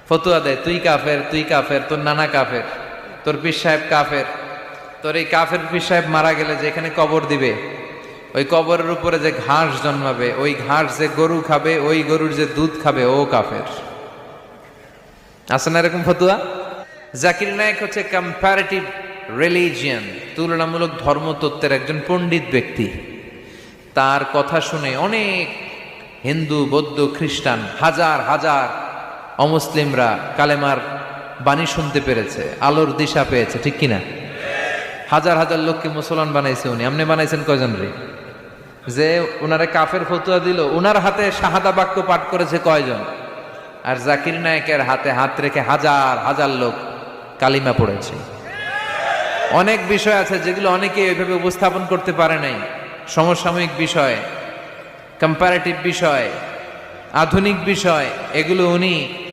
ফতুয়া দেয়, তুই কাফের, তুই কাফের, তোর নানা কাফের, তোর পীর সাহেব কাফের, তোর এই কাফের পীর সাহেব মারা গেলে যেখানে কবর দিবে ওই কবরের উপরে যে ঘাস জন্মাবে, ওই ঘাস যে গরু খাবে, ওই গরুর যে দুধ খাবে, ও কাফের। আছে না এরকম ফতুয়া? জাকির নায়েক হচ্ছে কম্পারেটিভ রিলিজিয়ান, তুলনামূলক ধর্মতত্ত্বের একজন পণ্ডিত ব্যক্তি। তার কথা শুনে অনেক হিন্দু, বৌদ্ধ, খ্রিস্টান, হাজার হাজার অমুসলিমরা কালেমার বাণী শুনতে পেরেছে, আলোর দিশা পেয়েছে, ঠিক কিনা? হাজার হাজার লোককে মুসলমান বানাইছে উনি। আপনি বানাইছেন কয়জন রে? যে উনারে কাফের ফতুয়া দিল, উনার হাতে শাহাদা বাক্য পাঠ করেছে কয়জন? আর জাকির নায়েকের হাতে হাত রেখে হাজার হাজার লোক কালিমা পড়েছে। অনেক বিষয় আছে যেগুলো অনেকে ওইভাবে উপস্থাপন করতে পারে নাই। সমসাময়িক বিষয়, কম্পারেটিভ বিষয়, আধুনিক বিষয়, এগুলো উনি